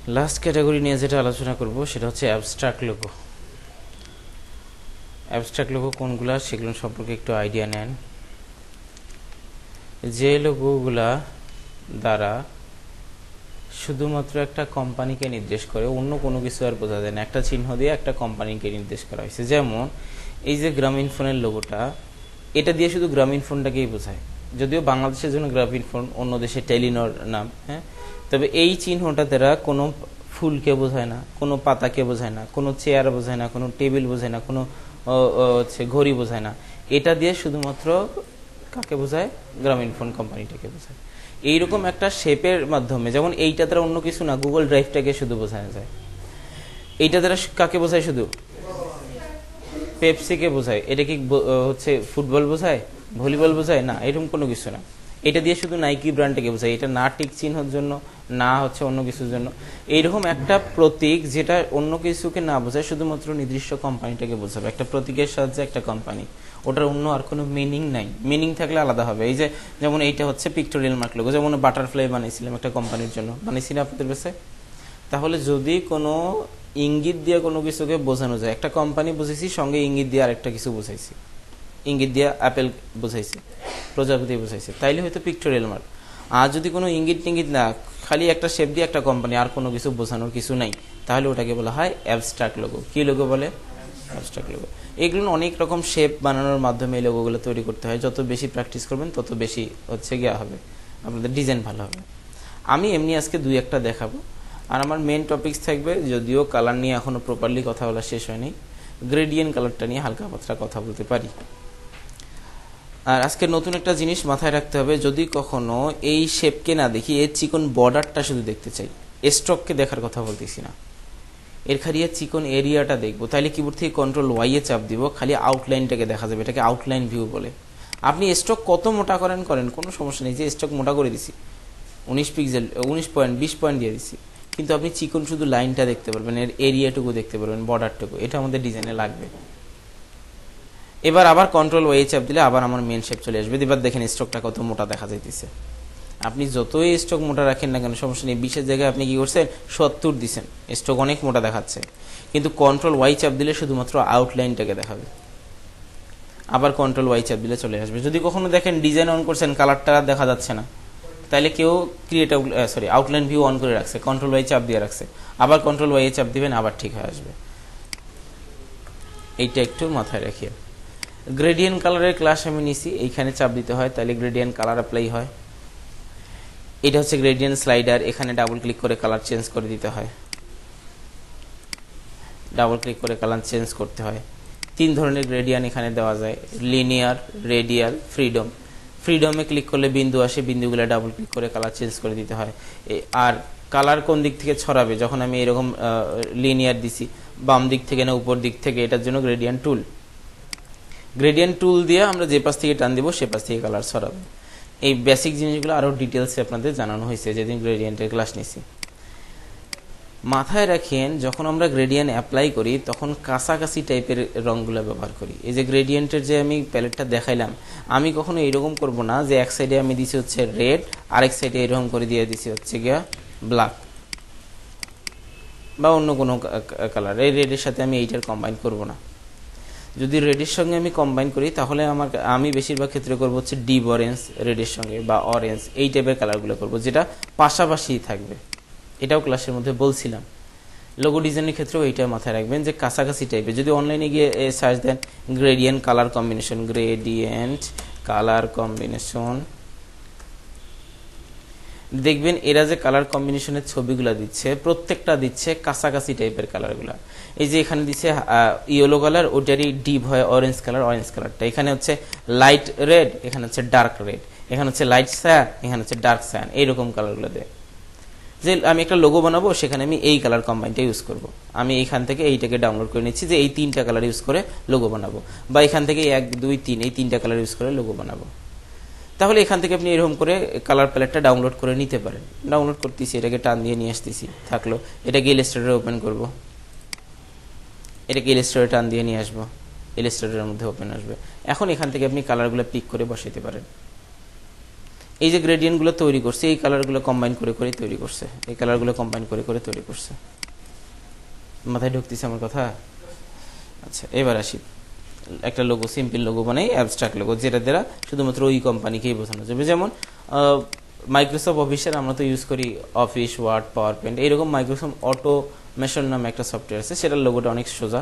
Last category নিয়ে যেটা আলোচনা করব সেটা হচ্ছে অ্যাবস্ট্রাক্ট লোগো। অ্যাবস্ট্রাক্ট লোগো কোনগুলা সেগুলো সম্পর্কে একটু আইডিয়া নেন। যে লোগোগুলা দ্বারা শুধুমাত্র একটা কোম্পানিকে নির্দেশ করে, অন্য কোনো কিছু আর বোঝা যায় না, একটা চিহ্ন দিয়ে একটা কোম্পানিকে নির্দেশ করা হয়েছে। যেমন এই যে গ্রামীণ ফোনের লোগোটা, এটা দিয়ে শুধু গ্রামীণ ফোনটাকেই বোঝায়, যদিও বাংলাদেশের জন্য গ্রামীণ ফোন, অন্য দেশে টেলিনর নাম। হ্যাঁ, তবে এই চিহ্নটা দ্বারা কোনো ফুলকে বোঝায় না, কোনো পাতাকে বোঝায় না, কোনো চেয়ার বোঝায় না, কোনো টেবিল বোঝায় না, কোনো হচ্ছে ঘড়ি বোঝায় না। এটা দিয়ে শুধুমাত্র কাকে বোঝায়? গ্রামীণ ফোন কোম্পানিটাকে বোঝায়। এইরকম একটা শেপের মাধ্যমে, যেমন এইটা দ্বারা অন্য কিছু না, গুগল ড্রাইভটাকে শুধু বোঝানো যায়। এইটা দ্বারা কাকে বোঝায়? শুধু পেপসিকে বোঝায়। এটা কি হচ্ছে ফুটবল বোঝায়, ভলিবল বোঝায়? না, এরকম কোনো কিছু না। এটা দিয়ে শুধু নাইকি ব্র্যান্ডটাকে বোঝায়। এটা না টিক চিহ্নের জন্য, না হচ্ছে অন্য কিছুর জন্য। এইরকম একটা প্রতীক যেটা অন্য কিছুকে না বোঝায়, শুধুমাত্র নির্দিষ্ট কোম্পানিটাকে বোঝাবে। একটা প্রতীকের সাহায্যে একটা কোম্পানি, ওটার অন্য আর কোনো মিনিং নাই। মিনিং থাকলে আলাদা হবে। এই যে যেমন এইটা হচ্ছে পিক্টোরিয়াল মার্ক লোগো, যেমন বাটারফ্লাই বানিয়েছিলাম একটা কোম্পানির জন্য, বানিয়েছিলাম আপনাদের কাছে। তাহলে যদি কোনো ইঙ্গিত দিয়ে কোনো কিছুকে বোঝানো যায়, একটা কোম্পানি বুঝেছি, সঙ্গে ইঙ্গিত দিয়ে আরেকটা কিছু বুঝাইছি, ইঙ্গিত দিয়ে অ্যাপেল বুঝাইছে, প্রজাপতি বুঝাইছে, তাইলে হয়তো পিক্টোরিয়াল মার্ক। আর যদি কোনো ইঙ্গিত টিঙ্গিত না, খালি একটা শেপ দিয়ে একটা কোম্পানি, আর কোনো কিছু বোঝানোর কিছু নাই, তাহলে ওটাকে বলা হয় অ্যাবস্ট্রাক্ট লোগো। কি লোগো বলে? Abstract logo. এগুলো অনেক রকম শেপ বানানোর মাধ্যমে এই লোগোগুলো তৈরি করতে হয়। যত বেশি প্র্যাকটিস করবেন তত বেশি হচ্ছে গিয়া হবে, আপনাদের ডিজাইন ভালো হবে। আমি এমনি আজকে দুই একটা দেখাবো। আর আমার মেন টপিকস থাকবে, যদিও কালার নিয়ে এখনো প্রপারলি কথা বলা শেষ হয়নি, গ্রেডিয়েন্ট কালারটা নিয়ে হালকা পাতলা কথা বলতে পারি। আর আজকে নতুন একটা জিনিস মাথায় রাখতে হবে, যদি কখনো এই শেপকে না দেখি, এর চিকন বর্ডারটা শুধু দেখতে চাই, স্ট্রোককে দেখার কথা বলতেছি না, এর খালি চিকন এরিয়াটা দেখবো, তাইলে কিবোর্ড থেকে কন্ট্রোল ওয়াই এ চাপ দিব, খালি আউটলাইনটাকে দেখা যাবে। এটাকে আউটলাইন ভিউ বলে। আপনি স্ট্রোক কত মোটা করেন কোনো সমস্যা নেই, যে স্ট্রোক মোটা করে দিছি, 19 পিক্সেল, 19 পয়েন্ট, 20 পয়েন্ট দিয়ে দিছি, কিন্তু আপনি চিকন শুধু লাইনটা দেখতে পারবেন, এর এরিয়াটুকু দেখতে পারবেন, বর্ডারটুকু। এটা আমাদের ডিজাইনে লাগবে। এবার আবার কন্ট্রোল ওয়াই চাপ দিলে আবার আমার মেন শেপ চলে আসবে। এবার দেখেন স্ট্রোকটা কত মোটা দেখা যাইতেছে। আপনি যতই স্ট্রোক মোটা রাখেন না কেন, সমস্যা নেই। 20-এর জায়গায় আপনি কি করছেন? 70 দিচ্ছেন, স্ট্রোক অনেক মোটা দেখাচ্ছে, কিন্তু কন্ট্রোল ওয়াই চাপ দিলে শুধুমাত্র আউটলাইনটাকে দেখাবে। আবার কন্ট্রোল ওয়াই চাপ দিলে চলে আসবে। যদি কখনো দেখেন ডিজাইন অন করছেন, কালারটা দেখা যাচ্ছে না, তাহলে কেউ আউটলাইন ভিউ অন করে রাখছে, কন্ট্রোল ওয়াই চাপ দিয়ে রাখছে, আবার কন্ট্রোল ওয়াই চাপ দিবেন, আবার ঠিক হয়ে আসবে। এইটা একটু মাথায় রাখিয়ে। গ্রেডিয়েন্ট কালারের ক্লাস আমি নিছি, এইখানে চাপ দিতে হয়, তাহলে গ্রেডিয়েন্ট কালার অ্যাপ্লাই হয়। এটা হচ্ছে গ্রেডিয়েন্ট স্লাইডার, এখানে ডাবল ক্লিক করে কালার চেঞ্জ করে দিতে হয়, ডাবল ক্লিক করে কালার চেঞ্জ করতে হয়। 3 ধরনের গ্রেডিয়েন্ট এখানে দেওয়া যায়, লিনিয়ার, রেডিয়াল, ফ্রিডম। ফ্রিডমে ক্লিক করলে বিন্দু আসে, বিন্দুগুলো ডাবল ক্লিক করে কালার চেঞ্জ করে দিতে হয়। আর কালার কোন দিক থেকে ছড়াবে, যখন আমি এরকম লিনিয়ার দিছি, বাম দিক থেকে না উপর দিক থেকে, এটার জন্য গ্রেডিয়েন্ট টুল। গ্রেডিয়েন্ট টুল দিয়ে আমরা যে পাশ থেকে টান দিব সে পাশ থেকে কালার ছড়াবে। এই বেসিক জিনিসগুলো আরো ডিটেলসে আপনাদের জানানো হয়েছে যেদিন গ্রেডিয়েন্টের ক্লাস নিছি। মাথায় রাখেন, যখন আমরা গ্রেডিয়েন্ট অ্যাপ্লাই করি তখন কাছাকাছি টাইপের রঙগুলো ব্যবহার করি। এই যে গ্রেডিয়েন্টের যে আমি প্যালেটটা দেখাইলাম, আমি কখনো এরকম করব না যে এক সাইডে আমি দিছি হচ্ছে রেড, আরেক সাইডে এরকম করে দিয়ে দিছি হচ্ছে গিয়া ব্ল্যাক বা অন্য কোনো কালার। এই রেডের সাথে আমি এইটার কম্বাইন করব না। যদি রেডের সঙ্গে আমি কম্বাইন করি, তাহলে আমি বেশিরভাগ ক্ষেত্রে করবো হচ্ছে ডিপ অরেঞ্জ রেডের সঙ্গে, বা অরেঞ্জ, এই টাইপের কালারগুলো করবো, যেটা পাশাপাশি থাকবে। এটাও ক্লাসের মধ্যে বলছিলাম। লোগো ডিজাইনের ক্ষেত্রেও এইটা মাথায় রাখবেন যে কাছাকাছি টাইপের। যদি অনলাইনে গিয়ে সার্চ দেন gradient colour combination, gradient colour combination, দেখবেন এরা যে কালার কম্বিনেশনের ছবিগুলো দিচ্ছে, প্রত্যেকটা দিচ্ছে কাছাকাছি টাইপের কালারগুলা। এই যে এখানে দিচ্ছে ইয়েলো কালার, ওটারই ডিপ হয় অরেঞ্জ কালার, অরেঞ্জ কালারটা। এখানে হচ্ছে লাইট রেড, এখানে হচ্ছে ডার্ক রেড, এখানে হচ্ছে লাইট সায়ান, এখানে হচ্ছে ডার্ক সায়ান, এইরকম কালারগুলো দেয়। যে আমি একটা লোগো বানাবো, সেখানে আমি এই কালার কম্বাইনটা ইউজ করব। আমি এইখান থেকে এইটাকে ডাউনলোড করে নিচ্ছি যে এই 3টা কালার ইউজ করে লোগো বানাবো, বা এখান থেকে 1, 2, 3 এই 3টা কালার ইউজ করে লোগো বানাবো। তাহলে এখান থেকে আপনি এরকম করে কালার প্যালেটটা ডাউনলোড করে নিতে পারেন। ডাউনলোড করতেছি, এটাকে টান দিয়ে নিয়ে আসতেছি, থাকলো। এটাকে ইলাস্ট্রেটরে ওপেন করব, এটাকে ইলাস্ট্রেটরে টান দিয়ে নিয়ে আসবো, ইলাস্ট্রেটরের মধ্যে ওপেন আসবে। এখন এখান থেকে আপনি কালারগুলো পিক করে বসাইতে পারেন। এই যে গ্রেডিয়েন্টগুলো তৈরি করছে এই কালারগুলো কম্বাইন করে করে তৈরি করছে, এই কালারগুলো কম্বাইন করে করে তৈরি করছে। মাথায় ঢুকতেছে আমার কথা? আচ্ছা, এবার আসি একটা লোগো, সিম্পল লোগো বানাই, অ্যাবস্ট্রাক্ট লোগো, যেটা দ্বারা শুধুমাত্র ওই কোম্পানিকেই বোঝানো যাবে। যেমন মাইক্রোসফট অফিসের আমরা তো ইউজ করি অফিস, ওয়ার্ড, পাওয়ার পয়েন্ট, এইরকম মাইক্রোসফট অটোমেশন নামে একটা সফটওয়্যার আছে, সেটার লোগোটা অনেক সোজা।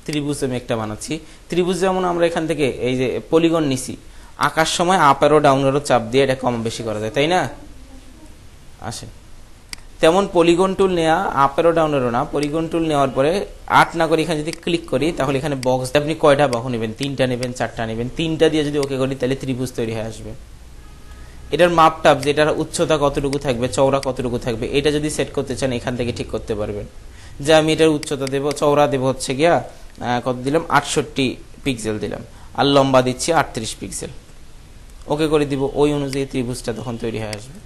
ত্রিভুজ আমি একটা বানাচ্ছি। ত্রিভুজ যেমন আমরা এখান থেকে এই যে পলিগন নিছি, আঁকার সময় আপ অ্যারো ডাউন অ্যারো চাপ দিয়ে এটা কম বেশি করা যায়, তাই না? আসে তেমন পলিগন টুল নেওয়া, আপ অ্যারো ডাউন অ্যারো না, পলিগন টুল নেওয়ার পরে 8 না করে এখানে যদি ক্লিক করি তাহলে এখানে বক্স, আপনি কয়টা বাহু নেবেন, 3টা নেবেন, 4টা নেবেন, 3টা দিয়ে যদি ওকে করি তাহলে ত্রিভুজ তৈরি হয়ে আসবে। এটার মাপটাপ, যেটার উচ্চতা কতটুকু থাকবে, চওড়া কতটুকু থাকবে, এটা যদি সেট করতে চান এখান থেকে ঠিক করতে পারবেন। যে আমি এটার উচ্চতা দেব, চওড়া দেব হচ্ছে গিয়া কত দিলাম, 68 পিক্সেল দিলাম, আর লম্বা দিচ্ছি 38 পিক্সেল, ওকে করে দিব। ওই অনুযায়ী ত্রিভুজটা তখন তৈরি হয়ে আসবে।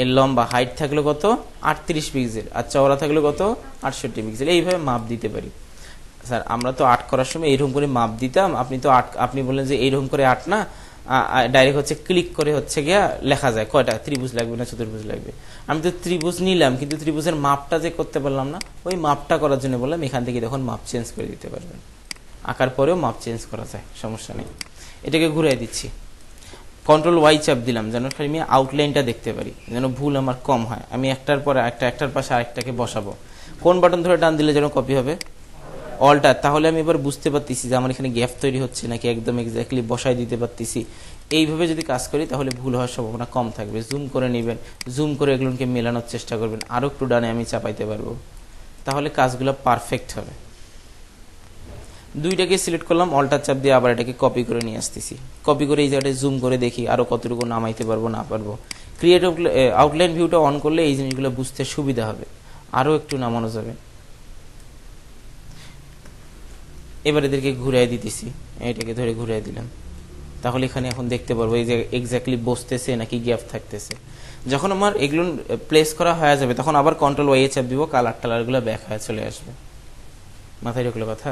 এর লম্বা হাইট থাকলো কত, 38 পিক্সেল, আর চওড়া থাকলো কত, 68 পিক্সেল। এইভাবে মাপ দিতে পারি। স্যার আমরা তো 8 করার সময় এইরকম করে মাপ দিতাম, আপনি তো 8, আপনি বললেন যে এইরকম করে 8 না, ডাইরেক্ট হচ্ছে ক্লিক করে হচ্ছে গিয়া লেখা যায় কয়টা ত্রিভুজ লাগবে না চতুর্ভুজ লাগবে। আমি তো ত্রিভুজ নিলাম, কিন্তু ত্রিভুজের মাপটা যে করতে পারলাম না, ওই মাপটা করার জন্য বললাম এখান থেকে তখন মাপ চেঞ্জ করে দিতে পারবেন। আঁকার পরেও মাপ চেঞ্জ করা যায়, সমস্যা নেই। এটাকে ঘুরিয়ে দিচ্ছি, কন্ট্রোল ওয়াই চাপ দিলাম, যেন খালি আমি আউটলাইনটা দেখতে পারি, যেন ভুল আমার কম হয়। আমি একটার পরে একটার পাশে আরেকটাকে বসাবো। কোন বাটন ধরে টান দিলে যেন কপি হবে, অল্টার। তাহলে আমি এবার বুঝতে পারতেছি যে আমার এখানে গ্যাপ তৈরি হচ্ছে নাকি একদম এক্স্যাক্টলি বসাই দিতে পারতেছি। এইভাবে যদি কাজ করি তাহলে ভুল হওয়ার সম্ভাবনা কম থাকবে। জুম করে নেবেন, জুম করে এগুলোকে মেলানোর চেষ্টা করবেন, আরো একটু ডানে আমি চাপাইতে পারবো, তাহলে কাজগুলো পারফেক্ট হবে। দুইটাকে সিলেক্ট করলাম, অল্টার চাপ দিয়ে আবার এটাকে কপি করে নিয়ে আসতেছি। কপি করে এই জায়গাটা জুম করে দেখি আরো কতটুকু নামাইতে পারবো না পারবো। ক্রিয়েট আউটলাইন ভিউটা অন করলে এই জিনিসগুলো বুঝতে সুবিধা হবে, আরো একটু নামানো যাবে। এবার এদেরকে ঘুরাই দিতেছি, এটাকে ধরে ঘুরাই দিলাম, তাহলে এখানে এখন দেখতে পারবো এই যে এক্স্যাক্টলি বসতেছে নাকি গ্যাপ থাকতেছে। যখন আমার এগুলো প্লেস করা হয়ে যাবে তখন আবার কন্ট্রোল ওয়াই চাপ দিব, কালারগুলো ব্যাক হয়ে চলে আসবে। মাথায় ঢুকলো কথা?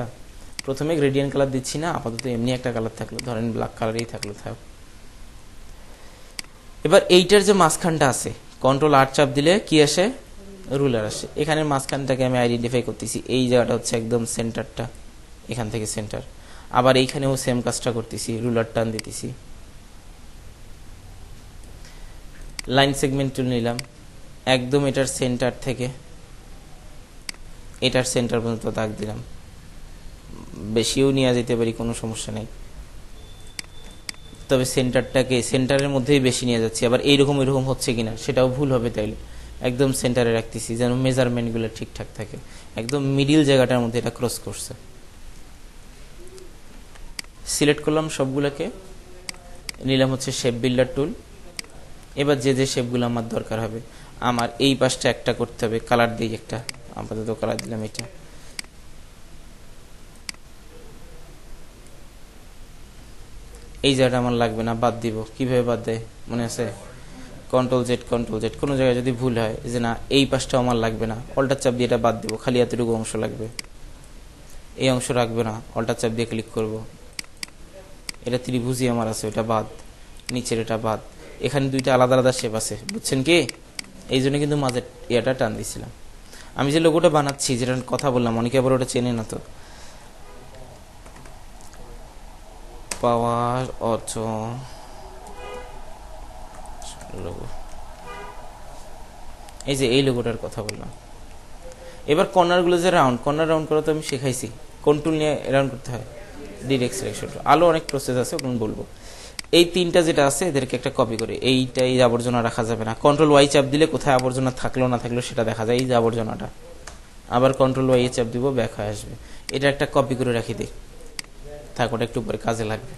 প্রথমে গ্রেডিয়েন্ট কালার দিচ্ছি না, আপাতত এমনি একটা কালার থাকলো, ধরেন ব্ল্যাক কালারই থাকলো, থাক। এবার এইটার যে মাঝখানটা আছে, কন্ট্রোল আর চাপ দিলে কি আসে, রুলার আসে। এখানে মাঝখানটাকে আমি আইডেন্টিফাই করতেছি, এই জায়গাটা হচ্ছে একদম সেন্টারটা, এখান থেকে সেন্টার। আবার এইখানেও সেম কাজটা করতেছি, রুলার টান দিতেছি। লাইন সেগমেন্ট টুল নিলাম, একদম এটার সেন্টার থেকে এটার সেন্টার পর্যন্ত দাগ দিলাম। বেশিও নিয়ে যেতে পারি, কোনো সমস্যা নেই, তবে সেন্টারটাকে সেন্টারের মধ্যেই বেশি নিয়ে যাচ্ছি। আবার এইরকম এরকম হচ্ছে কিনা সেটাও ভুল হবে, তাইলে একদম সেন্টারে রাখতেছি যেন মেজারমেন্টগুলো ঠিকঠাক থাকে। একদম মিডিল জায়গাটার মধ্যে এটা ক্রস করছে। সিলেক্ট করলাম সবগুলোকে, নিলাম হচ্ছে শেপ বিল্ডার টুল। এবার যে যে শেপগুলো আমার দরকার হবে, আমার এই পাশটা একটা করতে হবে, কালার দিয়ে একটা, আপাতত কালার দিলাম এটা। এই জায়গাটা আমার লাগবে না, বাদ দিব। কিভাবে বাদ দেয় মনে আছে? Control Z, control Z. কোনো জায়গায় যদি ভুল হয় যে না এই পাশটাও আমার লাগবে না, অল্টার চাপ দিয়ে এটা বাদ দিব, খালি এতটুকু অংশ লাগবে, এই অংশ রাখবে না, অল্টার চাপ দিয়ে ক্লিক করব। এটা ত্রিভুজই আমার আছে, ওটা বাদ, নিচের এটা বাদ। এখানে দুইটা আলাদা আলাদা শেপ আছে, বুঝছেন কি? এই জন্য কিন্তু মাঝে ইয়াটা টান দিছিলাম। আমি যে লোগোটা বানাচ্ছি, যেটা কথা বললাম, অনেকে আবার ওটা চেনে না, তো পাওয়ার অটো লোগো, এই যে এই লোগোটার কথা বললাম। এবার কর্নারগুলো যে কর্নার রাউন্ড করা তো আমি শেখাইছি, কোন টুল নিয়ে রাউন্ড করতে হয়, ডিরেক্ট সিলেকশন। আরো অনেক প্রসেস আছে, ওগুলো বলবো। এই তিনটা যেটা আছে এদেরকে একটা কপি করে, এইটাই আবর্জনা রাখা যাবে না। কন্ট্রোল ওয়াই চাপ দিলে কোথায় আবর্জনা থাকলো না থাকলো সেটা দেখা যায়, এই যে আবর্জনাটা। আবার কন্ট্রোল ওয়াই চাপ দিব, ব্যাক হয়ে আসবে। এটা একটা কপি করে রাখি দিই, থাক, ওটা একটু পরে কাজে লাগবে।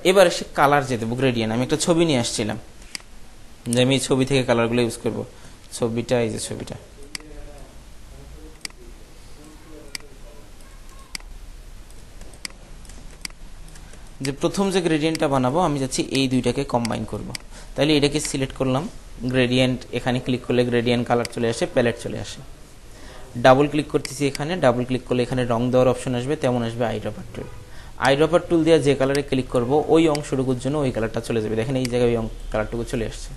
এবার সে কালার যে দেবো, গ্রেডিয়েন্ট। আমি একটা ছবি নিয়ে আসছিলাম, যে আমি এই ছবি থেকে কালারগুলো ইউজ করবো। ছবিটা, এই যে ছবিটা, যে প্রথম যে গ্রেডিয়েন্টটা বানাবো আমি যাচ্ছি এই দুইটাকে কম্বাইন করব। তাহলে এটাকে সিলেক্ট করলাম, গ্রেডিয়েন্ট, এখানে ক্লিক করলে গ্রেডিয়েন্ট কালার চলে আসে, প্যালেট চলে আসে। ডাবল ক্লিক করতেছি এখানে, ডাবল ক্লিক করলে এখানে রং দেওয়ার অপশন আসবে, তেমন আসবে আইড্রপার টুল। আইড্রপার টুল দিয়ে যে কালারে ক্লিক করব ওই অংশটুকুর জন্য ওই কালারটা চলে যাবে। দেখেন এই জায়গায় ওই কালারটুকু চলে আসছে।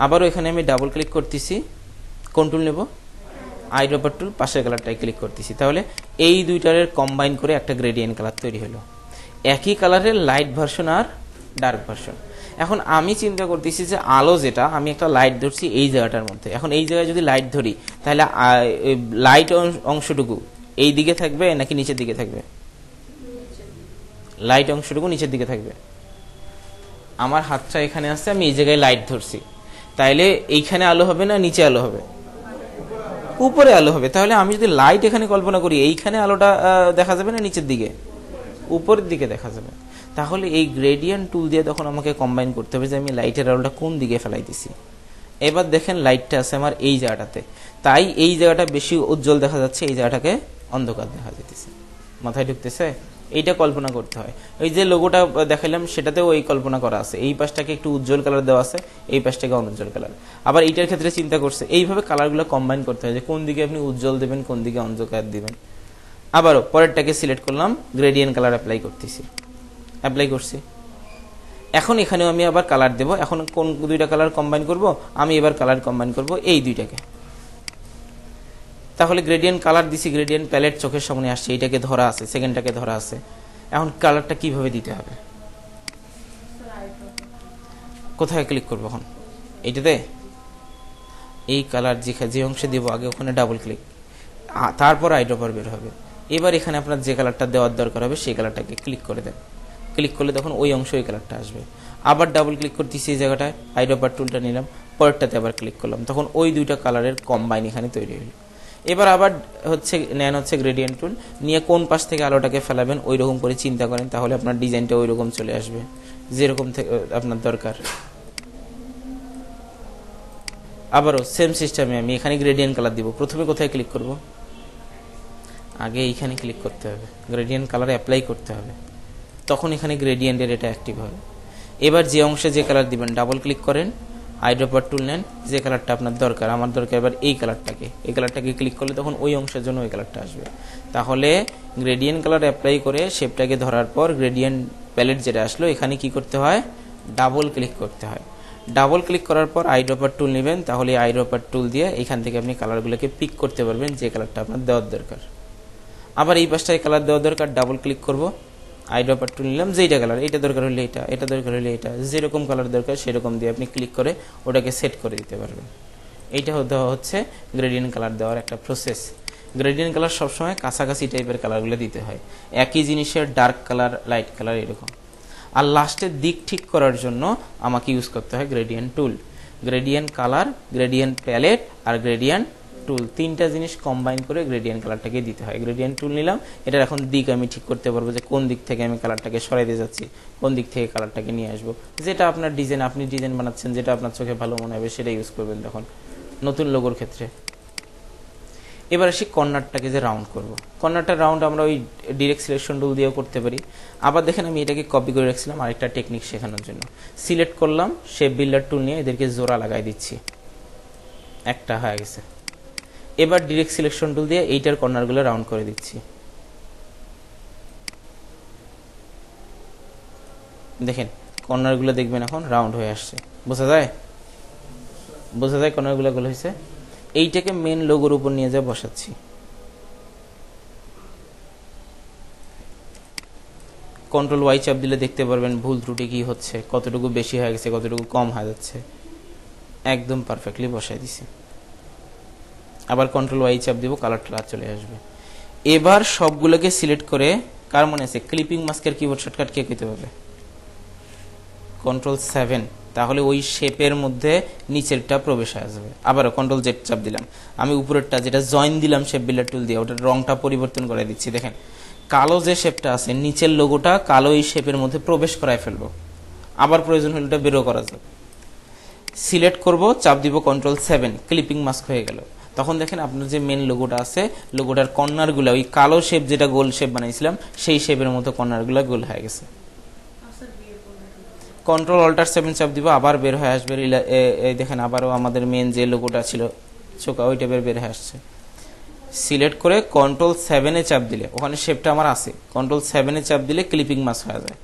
আবারও এখানে আমি ডাবল ক্লিক করতেছি, কোন টুল নেব, আইড্রপার টুল, পাশের কালারটাই ক্লিক করতেছি। তাহলে এই দুইটারের কম্বাইন করে একটা গ্রেডিয়েন্ট কালার তৈরি হলো। একই কালারের লাইট ভার্সন আর ডার্ক ভার্সন। এখন আমি চিন্তা করতেছি যে আলো যেটা, আমি একটা লাইট ধরছি এই জায়গাটার মধ্যে, এখন এই জায়গায় যদি লাইট ধরি তাহলে লাইট অংশটুকু এই দিকে থাকবে নাকি নিচের দিকে থাকবে? লাইট অংশটুকু নিচের দিকে থাকবে। আমার হাতটা এখানে আছে, আমি এই জায়গায় লাইট ধরছি, তাইলে এইখানে আলো হবে না নিচে আলো হবে? উপরে আলো হবে। তাহলে আমি যদি লাইট এখানে কল্পনা করি, এইখানে আলোটা দেখা যাবে না নিচের দিকে? উপরের দিকে দেখা যাবে। তাহলে এই গ্রেডিয়েন্ট টুল দিয়ে তখন আমাকে কম্বাইন করতে হবে যে আমি লাইটের আলোটা কোন দিকে ফেলাইতেছি। এবার দেখেন লাইটটা আছে আমার এই জায়গাটাতে, তাই এই জায়গাটা বেশি উজ্জ্বল দেখা যাচ্ছে, এই জায়গাটাকে অন্ধকার দেখা যেতেছে। মাথায় ঢুকতেছে? এইটা কল্পনা করতে হয়। ওই যে লোগোটা দেখাইলাম সেটাতেও এই কল্পনা করা আছে, এই পাশটাকে একটু উজ্জ্বল কালার দেওয়া আছে, এই পাশটাকে অনুজ্জ্বল কালার। আবার এইটার ক্ষেত্রে চিন্তা করছে এইভাবে কালারগুলো কম্বাইন করতে হয় যে কোন দিকে আপনি উজ্জ্বল দেবেন, কোন দিকে অন্ধকার দিবেন। আবারও পরেরটাকে সিলেক্ট করলাম, গ্রেডিয়েন্ট কালার অ্যাপ্লাই করতেছি, অ্যাপ্লাই করছি। এখন এখানেও আমি আবার কালার দেব। এখন কোন দুইটা কালার কম্বাইন করব? আমি এবার কালার কম্বাইন করব এই দুইটাকে। তাহলে গ্রেডিয়েন্ট কালার দিছি, গ্রেডিয়েন্ট প্যালেট চোখের সামনে আসছে, এইটাকে ধরা আছে, সেকেন্ডটাকে ধরা আছে। এখন কালারটা কিভাবে দিতে হবে? কোথায় ক্লিক করবো এখন? এইটাতে এই কালার যে অংশে দিব আগে ওখানে ডাবল ক্লিক, তারপর আইড্রপার বের হবে। এবার এখানে আপনার যে কালারটা দেওয়ার দরকার হবে সেই কালারটাকে ক্লিক করে দেন। ক্লিক করলে তখন ওই অংশ ওই কালারটা আসবে। আবার ডাবল ক্লিক করতেছি এই জায়গাটায়, আইড্রপার টুলটা নিলাম, পরেরটাতে আবার ক্লিক করলাম, তখন ওই দুইটা কালারের কম্বাইন এখানে তৈরি হলো। এবার আবার নেন হচ্ছে গ্রেডিয়েন্ট টুল, নিয়ে কোন পাশ থেকে আলোটাকে ফেলাবেন ওই রকম করে চিন্তা করেন, তাহলে আপনার ডিজাইনটা ওই রকম চলে আসবে যেরকম আপনার দরকার। আবারও সেম সিস্টেমে আমি এখানে গ্রেডিয়েন্ট কালার দিব। প্রথমে কোথায় ক্লিক করব? আগে এইখানে ক্লিক করতে হবে, গ্রেডিয়েন্ট কালার অ্যাপ্লাই করতে হবে, তখন এখানে গ্রেডিয়েন্টের এটা অ্যাক্টিভ হবে। এবার যে অংশে যে কালার দিবেন ডাবল ক্লিক করেন, আইড্রপার টুল নেন, যে কালারটা আপনার দরকার, আমার দরকার এবার এই কালারটাকে ক্লিক করলে তখন ওই অংশের জন্য ওই কালারটা আসবে। তাহলে গ্রেডিয়েন্ট কালার অ্যাপ্লাই করে শেপটাকে ধরার পর গ্রেডিয়েন্ট প্যালেট যেটা আসলো এখানে কি করতে হয়? ডাবল ক্লিক করতে হয়। ডাবল ক্লিক করার পর আইড্রপার টুল নেবেন, তাহলে আইড্রপার টুল দিয়ে এখান থেকে আপনি কালারগুলোকে পিক করতে পারবেন যে কালারটা আপনার দেওয়ার দরকার। আবার এই পাশটায় কালার দেওয়ার দরকার, ডাবল ক্লিক করব, আইড্রপার টুল নিলাম, যেইটা কালার, এটা দরকার হলে এটা, এটা দরকার হলে এটা, যেরকম কালার দরকার সেরকম দিয়ে আপনি ক্লিক করে ওটাকে সেট করে দিতে পারবেন। এইটা হচ্ছে গ্রেডিয়েন্ট কালার দেওয়ার একটা প্রসেস। গ্রেডিয়েন্ট কালার সবসময় কাছাকাছি টাইপের কালারগুলো দিতে হয়, একই জিনিসের ডার্ক কালার, লাইট কালার এরকম। আর লাস্টের দিক ঠিক করার জন্য আমাকে ইউজ করতে হয় gradient tool. Gradient colour, gradient palette আর গ্রেডিয়েন্ট টুল, তিনটা জিনিস কম্বাইন করে গ্রেডিয়েন্ট কালারটাকে দিতে হয়। গ্রেডিয়েন্ট টুল নিলাম, এটার এখন দিক আমি ঠিক করতে পারবো যে কোন দিক থেকে আমি কালারটাকে সরাইতে যাচ্ছি, কোন দিক থেকে কালারটাকে নিয়ে আসবো। যেটা আপনার ডিজাইন, আপনি ডিজাইন বানাচ্ছেন, যেটা আপনার চোখে ভালো মনে হবে সেটা ইউজ করবেন তখন নতুন লোগোর ক্ষেত্রে। এবার আসি কর্নারটাকে যে রাউন্ড করব। কর্নারটা রাউন্ড আমরা ওই ডিরেক্ট সিলেকশন টুল দিয়েও করতে পারি। আবার দেখেন আমি এটাকে কপি করে রাখছিলাম আরেকটা টেকনিক শেখানোর জন্য। সিলেক্ট করলাম, শেপ বিল্ডার টুল নিয়ে এদেরকে জোড়া লাগাই দিচ্ছি, একটা হয়ে গেছে। এবার ডিরেক্ট সিলেকশন টুল দিয়ে এইটার কর্নারগুলো রাউন্ড করে দিচ্ছি। দেখেন কর্নারগুলো দেখবেন এখন রাউন্ড হয়ে আসছে, বোঝা যায়? কর্নারগুলো হয়েছে। এইটাকে মেন লোগোর উপর নিয়ে যা বসাচ্ছি। কন্ট্রোল ওয়াই চাপ দিলে দেখতে পারবেন ভুল ত্রুটি কি হচ্ছে, কতটুকু বেশি হয়ে গেছে, কতটুকু কম হয়ে যাচ্ছে। একদম পারফেক্টলি বসাই দিছি। আবার কন্ট্রোল ওয়াই চাপ দিব, কালারটা চলে আসবে। এবার সবগুলোকে সিলেক্ট করে, কার মনে আছে ক্লিপিং মাস্কের কিবোর্ড শর্টকাট কে কইতে পারবে? কন্ট্রোল 7, তাহলে ওই শেপের মধ্যে নিচেরটা প্রবেশ হয়ে যাবে। আবারও কন্ট্রোল জেড চাপ দিলাম, আমি উপরেরটা যেটা জয়েন দিলাম শেপ বিল্ডার টুল দিয়ে ওটার রংটা পরিবর্তন করে দিচ্ছি। দেখেন কালো যে শেপটা আছে নিচের লোগোটা কালো এই শেপের মধ্যে প্রবেশ করায় ফেলবো, আবার প্রয়োজন হলে ওটা বেরো করা যাবে। সিলেক্ট করব, চাপ দিব কন্ট্রোল 7, ক্লিপিং মাস্ক হয়ে গেল। তখন দেখেন আপনার যে মেন লোগোটা আছে লোগোটার কর্নারগুলো ওই কালো শেপ যেটা গোল শেপ বানাইছিলাম সেই শেপের মতো কর্নারগুলো গোল হয়ে গেছে। কন্ট্রোল অল্টার 7 চাপ দিব, আবার বের হয়ে আসবে। দেখেন আবারও আমাদের মেন যে লোগোটা ছিল চোখা ওইটা বের হয়ে আসছে। সিলেক্ট করে কন্ট্রোল 7 এ চাপ দিলে, ওখানে শেপটা আমার আছে, কন্ট্রোল 7 এ চাপ দিলে ক্লিপিং মাস্ক হয়ে যায়।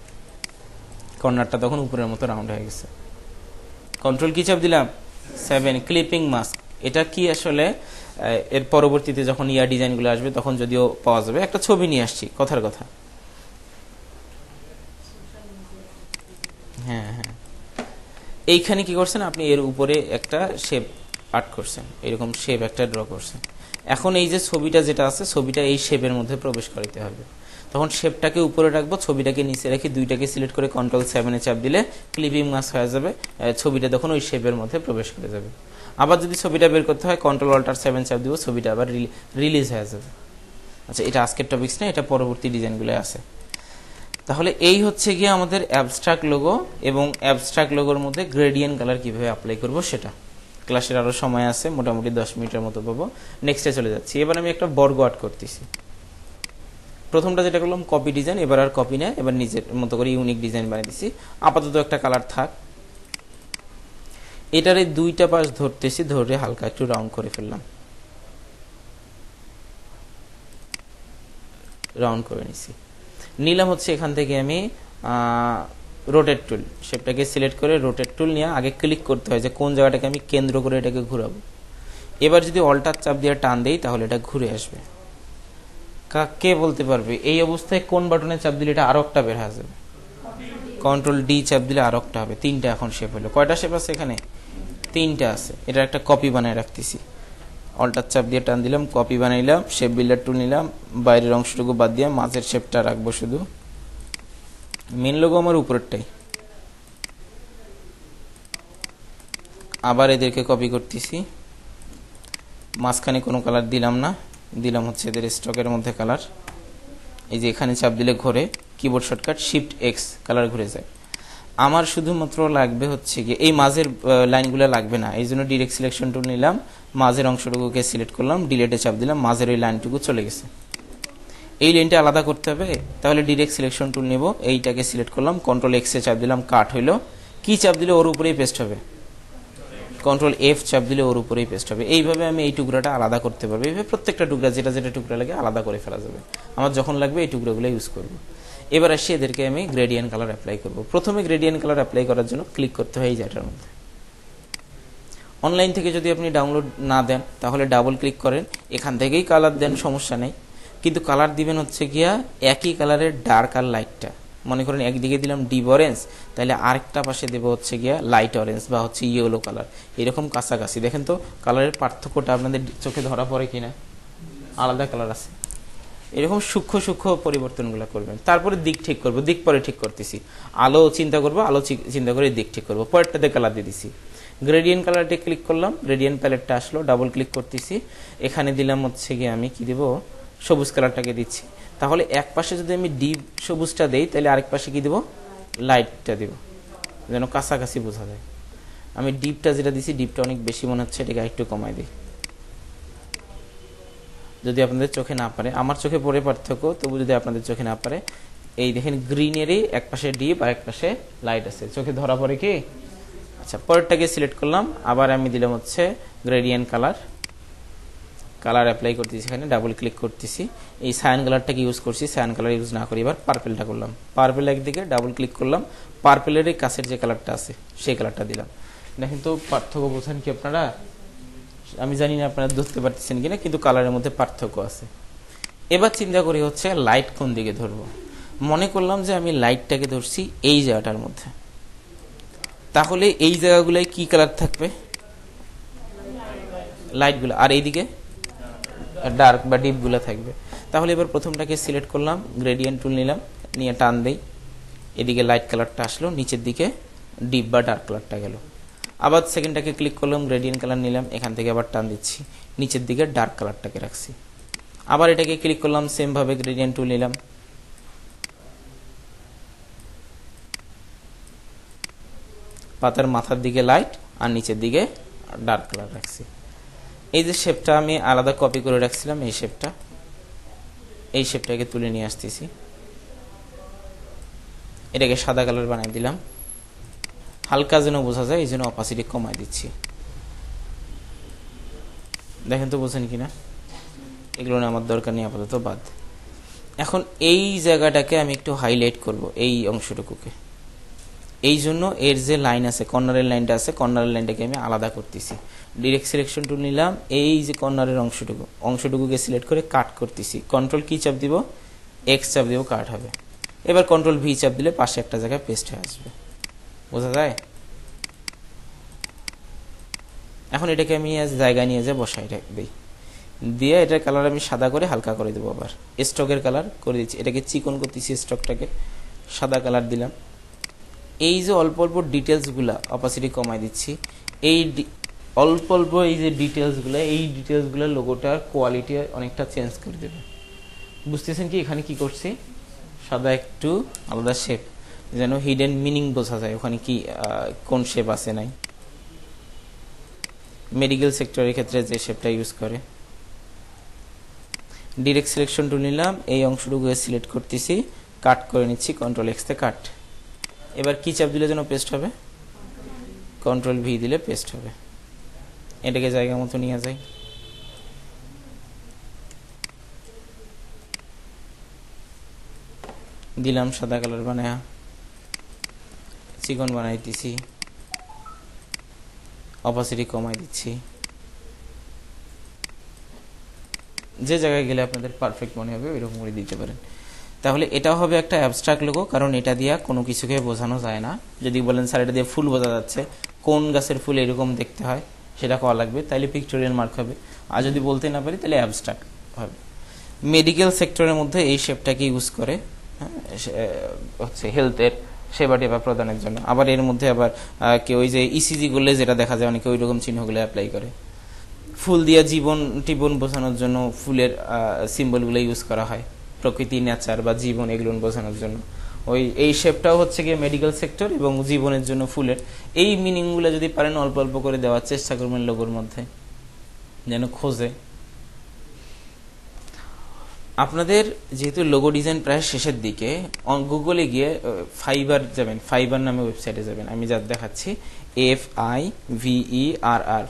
কর্নারটা তখন উপরের মতো রাউন্ড হয়ে গেছে। কন্ট্রোল কি চাপ দিলাম 7, ক্লিপিং মাস্ক। এটা কি আসলে এর পরবর্তীতে যখন ইয়া ডিজাইনগুলো আসবে তখন যদিও পাওয়া যাবে। একটা ছবি নিয়ে আসছি, কথার কথা। হ্যাঁ হ্যাঁ, এইখানে কি করছেন আপনি, এর উপরে একটা শেপ আর্ট করছেন, এরকম শেপ একটা ড্র করছেন। এখন এই যে ছবিটা যেটা আছে, ছবিটা এই শেপের মধ্যে প্রবেশ করাতে হবে। তখন শেপটাকে উপরে রাখবো, ছবিটাকে নিচে রেখে দুইটাকে সিলেক্ট করে কন্ট্রোল 7 এ চাপ দিলে ক্লিপিং মাস্ক হয়ে যাবে। ছবিটা তখন ওই শেপের মধ্যে প্রবেশ করে যাবে। আবার যদি ছবিটা বের করতে হয় কন্ট্রোল অল্টার 7 চাপ দিব, ছবিটা আবার রিলিজ হয়ে যাবে। আচ্ছা, এটা আজকের টপিকস না, এটা পরবর্তী ডিজাইনগুলো আছে। তাহলে এই হচ্ছে গিয়ে আমাদের অ্যাবস্ট্রাক্ট লোগো, এবং অ্যাবস্ট্রাক্ট লোগোর মধ্যে গ্রেডিয়েন্ট কালার কিভাবে অ্যাপ্লাই করব সেটা ক্লাসের আরো সময় আছে, মোটামুটি 10 মিনিটের মতো পাবো। নেক্সটে চলে যাচ্ছি। এবার আমি একটা বর্গ আর্ট করতেছি। প্রথমটা যেটা করলাম কপি ডিজাইন, এবার আর কপি না, এবার নিজের মতো করে ইউনিক ডিজাইন বানিয়ে দিছি। আপাতত একটা কালার থাক। এটারে দুইটা পাশ ধরতেছি, ধরে হালকা একটু রাউন্ড করে ফেললাম, রাউন্ড করে নিছি। নিলাম হচ্ছে এখান থেকে আমি রোটেট টুল, শেপটাকে সিলেক্ট করে রোটেট টুল নিয়ে আগে ক্লিক করতে হয় যে কোন জায়গাটাকে আমি কেন্দ্র করে এটাকে ঘুরাবো। এবার যদি অল্টার চাপ দিয়ে টান দেই তাহলে এটা ঘুরে আসবে। কে বলতে পারবে এই অবস্থায় কোন বাটনে চাপ দিলে এটা আরো একটা বের হয়ে যাবে? কন্ট্রোল ডি চাপ দিলে আরো একটা হবে। 3টা এখন শেপ হলো। কয়টা শেপ আছে এখানে? 3টা আছে। এটা একটা কপি বানায় রাখতেছি। অল্টার চাপ দিয়ে টান দিলাম, কপি বানাইলাম, শেপ বিল্ডার টুল নিলাম, বাইরের অংশটুকু বাদ দিয়ে মাঝের শেপটা রাখবো শুধু। মেন লোগো আমার উপরেরটাই। আবার এদেরকে কপি করতেছি, মাঝখানে কোনো কালার দিলাম না, দিলাম হচ্ছে এদের স্টকের মধ্যে কালার। এই যে এখানে চাপ দিলে ঘোরে, keyboard shortcut shift x, colour ঘুরে যায়। আমার শুধুমাত্র লাগবে হচ্ছে গিয়ে এই মাঝের লাইনগুলো লাগবে না, এই জন্য ডিরেক্ট সিলেকশন টুল নিলাম, মাঝের অংশটুকুকে সিলেক্ট করলাম, ডিলেটে চাপ দিলাম, মাঝের ওই লাইনটুকু চলে গেছে। এই লাইনটা আলাদা করতে হবে, তাহলে ডিরেক্ট সিলেকশন টুল নেব, এইটাকে সিলেক্ট করলাম, কন্ট্রোল এক্স এ চাপ দিলাম, কাট হইলো। কি চাপ দিলে ওর উপরেই পেস্ট হবে? কন্ট্রোল এফ চাপ দিলে ওর উপরেই পেস্ট হবে। এইভাবে আমি এই টুকরাটা আলাদা করতে পারবো। এইভাবে প্রত্যেকটা টুকরা যেটা যেটা টুকরা লাগে আলাদা করে ফেলা যাবে। আমার যখন লাগবে এই টুকরাগুলো ইউজ করবো। এবার আসি এদেরকে আমি গ্রেডিয়েন্ট কালার অ্যাপ্লাই করব। প্রথমে গ্রেডিয়েন্ট কালার অ্যাপ্লাই করার জন্য ক্লিক করতে হয় এই জায়গাটার মধ্যে। অনলাইন থেকে যদি আপনি ডাউনলোড না দেন তাহলে ডাবল ক্লিক করেন, এখান থেকেই কালার দেন, সমস্যা নেই। কিন্তু কালার দিবেন হচ্ছে গিয়া একই কালারের ডার্ক আর লাইটটা। মনে করেন একদিকে দিলাম ডিপ অরেঞ্জ, তাহলে আরেকটা পাশে দেবো হচ্ছে গিয়া লাইট অরেঞ্জ বা হচ্ছে ইয়েলো কালার, এরকম কাছাকাছি। দেখেন তো কালারের পার্থক্যটা আপনাদের চোখে ধরা পড়ে কিনা? আলাদা কালার আছে। এরকম সূক্ষ্ম সূক্ষ্ম পরিবর্তনগুলো করবেন। তারপরে দিক ঠিক করবো, দিক পরে ঠিক করতেছি। আলো চিন্তা করবো, আলো চিন্তা করে দিক ঠিক করবো। পরেরটাতে কালার দিয়ে দিছি। গ্রেডিয়েন্ট কালারটা ক্লিক করলাম, গ্রেডিয়েন্ট প্যালেটটা আসলো, ডাবল ক্লিক করতেছি। এখানে দিলাম হচ্ছে গিয়ে আমি কি দেব, সবুজ কালারটাকে দিচ্ছি। তাহলে এক পাশে যদি আমি ডিপ সবুজটা দেই তাহলে আরেক পাশে কি দেব, লাইটটা দেব, যেন কাছাকাছি বোঝা যায়। আমি ডিপটা যেটা দিছি, ডিপটা অনেক বেশি মনে হচ্ছে, এটাকে একটু কমাই দিই যদি আপনাদের চোখে না পারে। আমার চোখে পড়ে পার্থক্য, তবু যদি আপনাদের চোখে না পারে। এই দেখেন গ্রিনেরই এক পাশে ডিপ আর এক পাশে লাইট আছে, চোখে ধরা পড়ে কি? আচ্ছা, পরেরটাকে সিলেক্ট করলাম, আবার আমি দিলাম হচ্ছে গ্রেডিয়েন্ট কালার, কালার অ্যাপ্লাই করতেছি। এখানে ডাবল ক্লিক করতেছি, এই সায়ান কালারটাকে ইউজ করছি, সায়ান কালার ইউজ না করি এবার পার্পেলটা করলাম। পার্পেল একদিকে ডাবল ক্লিক করলাম, পার্পেলের এই কাছের যে কালারটা আছে সেই কালারটা দিলাম। দেখেন তো পার্থক্য বোঝেন কি আপনারা? আমি জানি না আপনারা ধরতে পারতেছেন কিনা, কিন্তু কালারের মধ্যে পার্থক্য আছে। এবার চিন্তা করি হচ্ছে লাইট কোন দিকে ধরবো। মনে করলাম যে আমি লাইটটাকে ধরছি এই জায়গাটার মধ্যে, তাহলে এই জায়গাগুলোয় কি কালার থাকবে? লাইটগুলো। আর এইদিকে ডার্ক বা ডিপ গুলা থাকবে। তাহলে এবার প্রথমটাকে সিলেক্ট করলাম, গ্রেডিয়েন্ট টুল নিলাম, নিয়ে টান দেই, এদিকে লাইট কালারটা আসলো, নিচের দিকে ডিপ বা ডার্ক কালারটা গেল। আবার সেকেন্ডটাকে ক্লিক করলাম, গ্রেডিয়েন্ট কালার নিলাম, এখান থেকে আবার টান দিচ্ছি, নিচের দিকে ডার্ক কালারটাকে রাখছি। আবার এটাকে ক্লিক করলাম, সেম ভাবে গ্রেডিয়েন্ট টুল নিলাম, পাতার মাথার দিকে লাইট আর নিচের দিকে ডার্ক কালার রাখছি। এই যে শেপটা আমি আলাদা কপি করে রাখছিলাম, এই শেপটাকে তুলে নিয়ে আসতেছি, এটাকে সাদা কালার বানিয়ে দিলাম, হালকা যেন বোঝা যায় এই জন্য অপাসিটি কমাই দিচ্ছি। দেখেন তো বোঝেন কিনা? এগুলো আমার দরকার নেই, আপাতত বাদ। এখন এই জায়গাটাকে আমি একটু হাইলাইট করব, এই অংশটুকুকে। এই জন্য এর যে লাইন আছে, কর্নারের লাইনটা আছে, কর্নারের লাইনটাকে আমি আলাদা করতেছি। ডিরেক্ট সিলেকশন টুল নিলাম, এই যে কর্নারের অংশটুকুকে সিলেক্ট করে কাট করতেছি। কন্ট্রোল কি চাপ দিব? এক্স চাপ দিব, কাট হবে। এবার কন্ট্রোল ভি চাপ দিলে পাশে একটা জায়গায় পেস্ট হয়ে আসবে। বোঝা যায়? এখন এটাকে আমি জায়গায় নিয়ে যাই, বসাই দিই, দিয়ে এটার কালার আমি সাদা করে হালকা করে দেবো। আবার স্টকের কালার করে দিচ্ছি, এটাকে চিকন করতেছি, স্টকটাকে সাদা কালার দিলাম। এই যে অল্প অল্প ডিটেলসগুলা অপাসিটি কমাই দিচ্ছি। এই অল্প অল্প এই যে ডিটেলসগুলো, এই ডিটেলসগুলো লোগোটার কোয়ালিটি অনেকটা চেঞ্জ করে দেবে। বুঝতেছেন কি এখানে কি করছি? সাদা একটু আলাদা শেপ, যেন হিডেন মিনিং বোঝা যায় ওখানে কি কোন শেপ আছে নাই। মেডিকেল সেক্টরের ক্ষেত্রে যে শেপটা ইউজ করে। ডিরেক্ট সিলেকশন টুল নিলাম, এই অংশটুকু সিলেক্ট করতেছি, কাট করে নিচ্ছি, কন্ট্রোল এক্স তে কাট। এবার কি চাপ দিলে যেন পেস্ট হবে? কন্ট্রোল ভি দিলে পেস্ট হবে। এটাকে জায়গা মতো নিয়ে যাই। দিলাম সাদা কালার বানায়া, চিকন বানাই দিছি, অপাসিটি কমাই দিচ্ছি। যে জায়গায় গেলে আপনাদের পারফেক্ট মনে হবে ওইরকম করে দিতে পারেন। তাহলে এটা হবে একটা অ্যাবস্ট্রাক্ট লোগো, কারণ এটা দিয়ে কোনো কিছুকে বোঝানো যায় না। যদি বলেন স্যার এটা দিয়ে ফুল বোঝা যাচ্ছে, কোন গাছের ফুল এরকম দেখতে হয় সেটা করা লাগবে, তাইলে পিকটোরিয়াল মার্ক হবে। আর যদি বলতে না পারি তাহলে অ্যাবস্ট্রাক্ট হবে। মেডিকেল সেক্টরের মধ্যে এই শেপটাকে ইউজ করে হচ্ছে হেলথের সেবা টেবা প্রদানের জন্য। আবার এর মধ্যে আবার কেউ ওই যে ইসিজি করলে যেটা দেখা যায় অনেকে ওই রকম চিহ্নগুলো অ্যাপ্লাই করে। ফুল দিয়া জীবন টিবন বোঝানোর জন্য ফুলের সিম্বলগুলো ইউজ করা হয়, প্রকৃতি, নেচার বা জীবন এগুলো বোঝানোর জন্য। এই শেপটাও হচ্ছে গিয়ে মেডিকেল সেক্টর এবং জীবনের জন্য ফুলের। এই মিনিংগুলো যদি পারেন অল্প অল্প করে দেওয়ার চেষ্টা করবেন লোগোর মধ্যে, যেন খোঁজে। আপনাদের যেহেতু লোগো ডিজাইন প্রায় শেষের দিকে, গুগলে গিয়ে ফাইবার যাবেন, ফাইবার নামে ওয়েবসাইটে যাবেন, আমি যা দেখাচ্ছি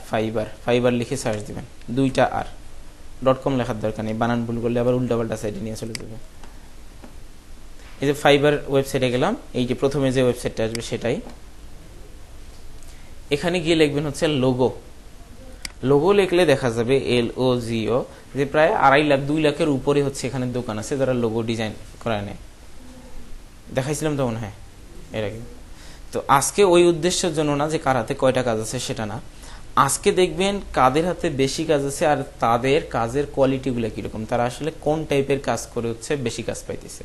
FIVERR, ফাইবার লিখে সার্চ দিবেন, 2টা আর, .com লেখার দরকার নেই, বানান ভুল করলে আবার উল্টাপাল্টা সাইডে নিয়ে চলে যাবে। এই যে ফাইবার ওয়েবসাইটে গেলাম, এই যে প্রথমে যে ওয়েবসাইটটা আসবে সেটাই। এখানে গিয়ে লিখবেন হচ্ছে লোগো। লোগো লিখলে দেখা যাবে LOGO, যে প্রায় 2.5 লাখ 2 লাখের উপরে হচ্ছে এখানে দোকান আছে যারা লোগো ডিজাইন করা নেয়। দেখাইছিলাম তখন, হ্যাঁ এর আগে। তো আজকে ওই উদ্দেশ্যের জন্য না যে কার হাতে কয়টা কাজ আছে সেটা না, আজকে দেখবেন কাদের হাতে বেশি কাজ আছে আর তাদের কাজের কোয়ালিটিগুলো কিরকম, তারা আসলে কোন টাইপের কাজ করে হচ্ছে বেশি কাজ পাইতেছে।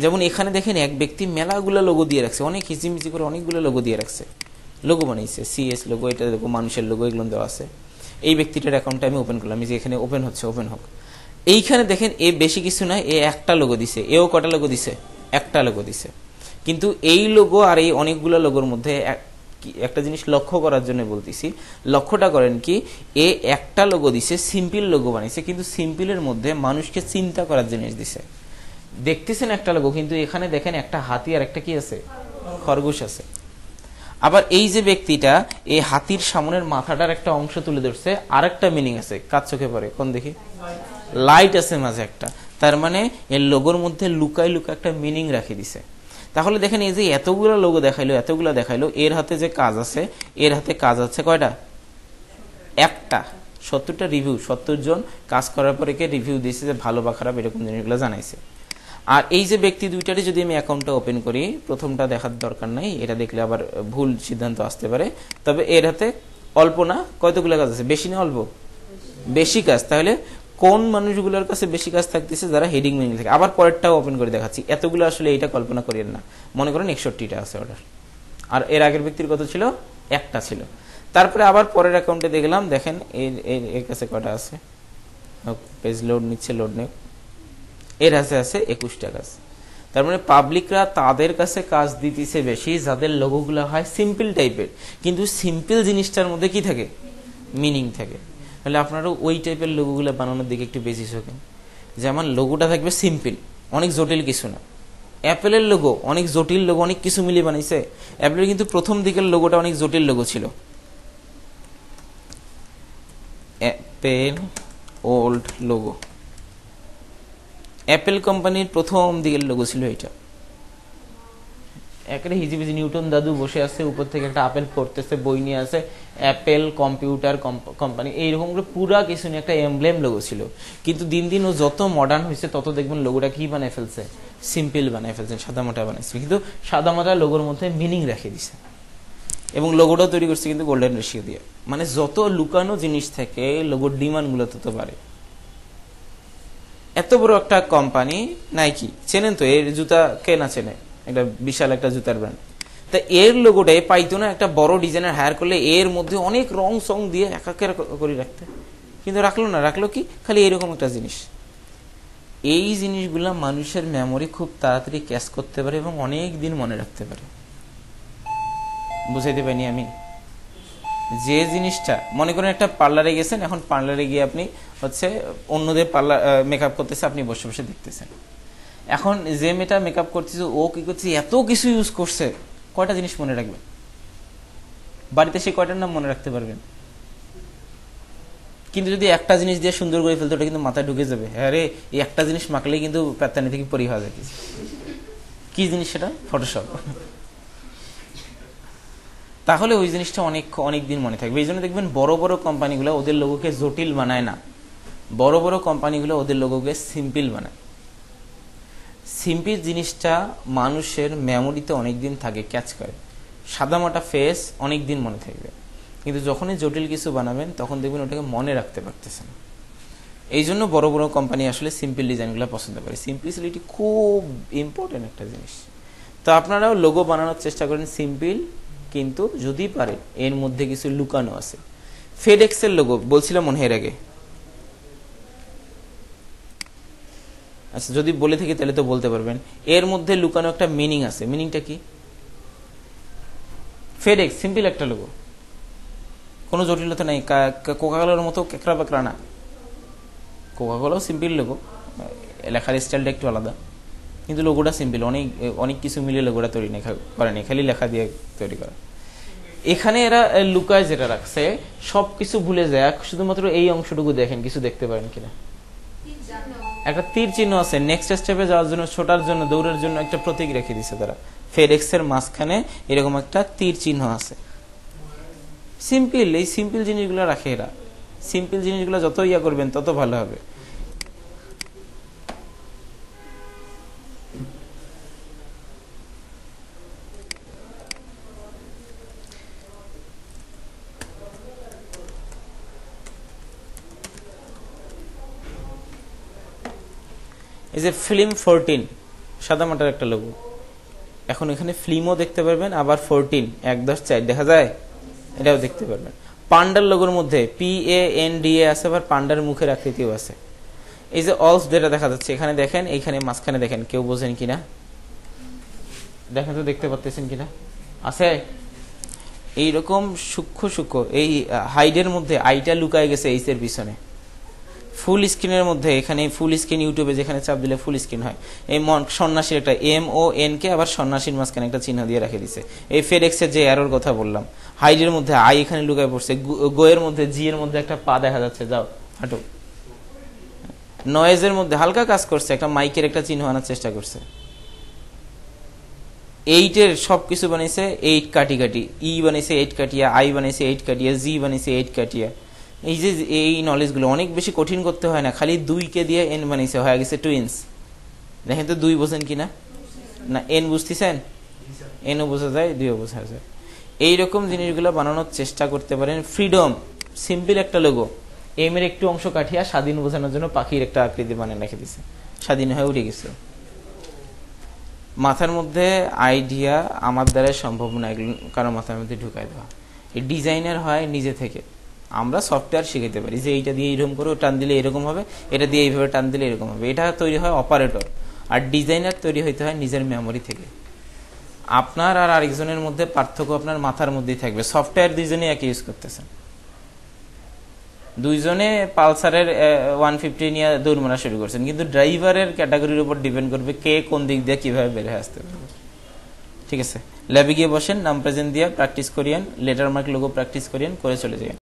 যেমন এখানে দেখেন এক ব্যক্তি মেলাগুলো লোগো দিয়ে রাখছে, অনেক হিচিমিচি করে অনেকগুলো লোগো দিয়ে রাখছে, লোগো বানাইছে, CS লোগো, এটা লোগো, মানুষের লোগো, এগুলো দেওয়া আছে। এই ব্যক্তিটার অ্যাকাউন্টটা আমি ওপেন করলাম, যে এখানে ওপেন হচ্ছে, ওপেন হোক। এইখানে দেখেন এ বেশি কিছু নয়, এ একটা লোগো দিছে, এও কটা লোগো দিছে? একটা লোগো দিছে। কিন্তু এই লোগো আর এই অনেকগুলো লোগোর মধ্যে একটা জিনিস লক্ষ্য করার জন্য বলতেছি, লক্ষ্যটা করেন কি, এ একটা লোগো দিছে, সিম্পল লোগো বানাইছে, কিন্তু সিম্পলের মধ্যে মানুষকে চিন্তা করার জিনিস দিছে। দেখতেছেন একটা লোগো, কিন্তু এখানে দেখেন একটা হাতি আর একটা কি আছে? খরগোশ আছে। আবার এই যে ব্যক্তিটা এই হাতির সামনের মাথাটার একটা অংশ তুলে ধরছে, আর একটা মিনিং আছে, কার চোখে পড়ে কোন দেখি? লাইট আছে মাঝে একটা, তার মানে এর লোগোর মধ্যে লুকাই একটা মিনিং রাখি দিছে। তাহলে দেখেন এই যে এতগুলো লোগো দেখাইলো, এতগুলো দেখাইলো, এর হাতে যে কাজ আছে, এর হাতে কাজ আছে কয়টা? একটা। 70টা রিভিউ, 70 জন কাজ করার পরে কে রিভিউ দিয়েছে যে ভালো বা খারাপ, এরকম জিনিসগুলো জানাইছে। আর এই যে ব্যক্তি দুইটারই যদি আমি অ্যাকাউন্টটা ওপেন করি, প্রথমটা দেখার দরকার নাই, এটা দেখলে আবার ভুল সিদ্ধান্ত আসতে পারে। তবে এর হাতে অল্প না, কতগুলো কাজ আছে? বেশি না অল্প? বেশি কাজ। তাহলে কোন মানুষগুলোর কাছে বেশি কাজ থাকতেছে? যারা হেডিং মিনিং থাকে। আবার পরেরটাও ওপেন করে দেখাচ্ছি, এতগুলো আসলে এইটা কল্পনা করেন না, মনে করেন 61টা আছে অর্ডার, আর এর আগের ব্যক্তির কত ছিল? একটা ছিল। তারপরে আবার পরের অ্যাকাউন্টে দেখলাম, দেখেন এর কাছে কয়টা আছে, পেজ লোড নিচ্ছে, লোড নেই, এর কাছে আছে 21টা কাজ। তার মানে পাবলিকরা তাদের কাছে কাজ দিতেছে বেশি যাদের লোগোগুলো হয় সিম্পল টাইপের, কিন্তু সিম্পল জিনিসটার মধ্যে কি থাকে? মিনিং থাকে। তাহলে আপনারাও ওই টাইপের লোগোগুলো বানানোর দিকে একটু বেশি শোকেন, যে আমার লোগোটা থাকবে সিম্পল, অনেক জটিল কিছু না। অ্যাপেলের লোগো অনেক জটিল লোগো, অনেক কিছু মিলিয়ে বানাইছে। অ্যাপেলের কিন্তু প্রথম দিকের লোগোটা অনেক জটিল লোগো ছিল। অ্যাপেল ওল্ড লোগো, অ্যাপেল কোম্পানির প্রথম দিকের লোগো ছিল এটা। একটা হিজিবিজি নিউটন দাদু বসে আছে, উপর থেকে একটা আপেল পড়তেছে, বই নিয়ে আছে, অ্যাপেল কম্পিউটার কোম্পানি, এইরকম করে পুরা কিছু নিয়ে একটা এমব্লেম লোগো ছিল। কিন্তু দিন দিন ও যত মডার্ন হয়েছে তত দেখবেন লোগোটা কি বানায় ফেলছে, সিম্পল বানায় ফেলছে, সাদামাটা বানাইছে, কিন্তু সাদামাটা লোগোর মধ্যে মিনিং রেখে দিছে। এবং লোগোটাও তৈরি করছে কিন্তু গোল্ডেন রেশিও দিয়ে। মানে যত লুকানো জিনিস থাকে লোগোর ডিমান্ড গুলো তত বাড়ে। এত বড় একটা কোম্পানি নাইকি, চেনেন তো, এর জুতা কে না চেনে, একটা বিশাল একটা জুতার ব্র্যান্ড। তা এর লোগোটাই পাইতো না একটা বড় ডিজাইনার হায়ার করলে এর মধ্যে অনেক রং সং দিয়ে একাকের করে রাখতে, কিন্তু রাখলো না। রাখলো কি, খালি এরকম একটা জিনিস। এই জিনিসগুলা মানুষের মেমোরি খুব তাড়াতাড়ি ক্যাচ করতে পারে এবং অনেক দিন মনে রাখতে পারে। বুঝাইতে পারিনি আমি? যে জিনিসটা মনে করেন একটা পার্লারে গেছেন, এখন পার্লারে গিয়ে আপনি হচ্ছে অন্যদের পার্লার মেকআপ করতেছে, আপনি বসে বসে দেখতেছেন। এখন যে মেয়েটা মেকআপ করতেছে ও কি করছে, এত কিছু ইউজ করছে, কয়টা জিনিস মনে রাখবেন? বাড়িতে সে কয়টার নাম মনে রাখতে পারবেন? কিন্তু যদি একটা জিনিস দিয়ে সুন্দর করে ফেলতে, ওটা কিন্তু মাথায় ঢুকে যাবে। হ্যাঁ রে, এই একটা জিনিস মাখলেই কিন্তু প্যাতানি থেকে পরি হওয়া যায়। কি জিনিস সেটা? ফটোশপ। তাহলে ওই জিনিসটা অনেক অনেক দিন মনে থাকবে। এই জন্য দেখবেন বড় বড় কোম্পানিগুলো ওদের লোগোকে জটিল বানায় না, বড় বড় কোম্পানিগুলো ওদের লোগোকে সিম্পল বানায়। সিম্পল জিনিসটা মানুষের মেমোরিতে অনেকদিন থাকে, ক্যাচ করে। সাদামাটা ফেস অনেকদিন মনে থাকবে, কিন্তু যখনই জটিল কিছু বানাবেন তখন দেখবেন ওটাকে মনে রাখতে পারতেছেন। এই জন্য বড় বড় কোম্পানি আসলে সিম্পল ডিজাইনগুলো পছন্দ করে। সিম্পলিসিটি খুব ইম্পর্টেন্ট একটা জিনিস। তো আপনারাও লোগো বানানোর চেষ্টা করেন সিম্পল, কিন্তু যদি পারেন এর মধ্যে কিছু লুকানো আছে। ফেডেক্সের লোগো বলছিলাম মনে এর আগে। আচ্ছা, যদি বলে থাকি তাহলে তো বলতে পারবেন। এর মধ্যে লুকানো একটা মিনিং আছে। মিনিংটা কি? ফেডেক্স সিম্পল একটা লোগো, কোনো জটিলতা নাই। কোকাকোলার মতো কেকড়া বেকড়া না। কোকাকোলাও সিম্পল লোগো, লেখার স্টাইলটা একটু আলাদা, কিন্তু লোগোটা সিম্পল। অনেক অনেক কিছু মিলে লোগোটা তৈরি করেনি, খালি লেখা দিয়ে তৈরি করা। এখানে এরা লুকায় যেটা রাখছে, সবকিছু ভুলে যায়, শুধুমাত্র এই অংশটুকু দেখেন, কিছু দেখতে পারেন কিনা। একটা তীর চিহ্ন আছে, নেক্সট স্টেপে যাওয়ার জন্য, ছোটার জন্য, দৌড়ের জন্য একটা প্রতীক রেখে দিছে তারা। ফেডেক্স এর মাঝখানে এরকম একটা তীর চিহ্ন আছে। সিম্পল, এই সিম্পল জিনিসগুলো রাখে এরা। সিম্পল জিনিসগুলো যত ইয়া করবেন তত ভালো হবে। এই যে ফিল্ম 14 সাদামাটার একটা লোগো। এখন এখানে ফিল্মও দেখতে পারবেন, আবার 14 1-10-4 দেখা যায়, এটাও দেখতে পারবেন। পান্ডার লোগোর মধ্যে PANDA আছে, আবার পান্ডার মুখের আকৃতিও আছে। এই যে অলস যেটা দেখা যাচ্ছে এখানে দেখেন, এইখানে মাঝখানে দেখেন, কেউ বোঝেন কিনা দেখেন তো, দেখতে পাচ্ছেন কিনা? আছে এইরকম সূক্ষ্ম সূক্ষ্ম। এই হাইডের মধ্যে আইটা লুকায় গেছে এইচ এর পিছনে। ফুল স্ক্রিনের মধ্যে, এখানে ফুল স্ক্রিন ইউটিউবে যেখানে চাপ দিলে ফুল স্ক্রিন হয়, এই সন্ন্যাসীর একটা MON কে আবার সন্ন্যাসীর মাঝখানে একটা চিহ্ন দিয়ে রেখে দিছে। এই ফেডেক্সের যে এরর কথা বললাম, হাইডের মধ্যে আই এখানে লুকায় পড়ছে, গোয়ের মধ্যে জি এর মধ্যে একটা পা দেখা যাচ্ছে, যাও হাঁটো। নয়েজের মধ্যে হালকা কাজ করছে, একটা মাইকের একটা চিহ্ন আনার চেষ্টা করছে। এইটের সবকিছু বানাইছে 8 কাটি কাটি, ই বানাইছে 8 কাটিয়া, আই বানাইছে 8 কাটিয়া, জি বানাইছে 8 কাটিয়া। এই যে এই নলেজগুলো অনেক বেশি কঠিন করতে হয় না, খালি 2 কে দিয়ে এন বানাইছে, হয়ে গেছে টুইন্স। দেখেন তো 2 বোঝেন কিনা? না এন বুঝতেছেন? এনও বোঝা যায়, 2ও বোঝা যায়। এইরকম জিনিসগুলো বানানোর চেষ্টা করতে পারেন। ফ্রিডম সিম্পল একটা লোগো, এম এর একটু অংশ কাটিয়া স্বাধীন বোঝানোর জন্য পাখির একটা আকৃতি বানিয়ে রেখে দিছে, স্বাধীন হয়ে উঠে গেছে। মাথার মধ্যে আইডিয়া আমার দ্বারা সম্ভব না এগুলো কারো মাথার মধ্যে ঢুকাই দেওয়া। এই ডিজাইনার হয় নিজে থেকে। আমরা সফটওয়্যার শিখাইতে পারি যে এইটা দিয়ে এরকম করে টান দিলে এরকম হবে, এটা দিয়ে এইভাবে টান দিলে এরকম হবে। এটা তৈরি হয় অপারেটর, আর ডিজাইনার তৈরি হইতে হয় নিজের মেমোরি থেকে। আপনার আর আরেকজনের মধ্যে পার্থক্য আপনার মাথার মধ্যেই থাকবে। সফটওয়্যার দুইজনে একই ইউজ করতেছেন, দুইজনে পালসারের 150 নিয়ে দৌড় মারা শুরু করছেন, কিন্তু ড্রাইভারের ক্যাটাগরির উপর ডিপেন্ড করবে কে কোন দিক দিয়ে কিভাবে বের হয়ে আসতে পারবে। ঠিক আছে, ল্যাবে গিয়ে বসেন, নাম প্রেজেন্ট দিয়ে প্র্যাকটিস করিয়েন, লেটার মার্ক লোগো প্র্যাকটিস করিয়েন, করে চলে যাবেন।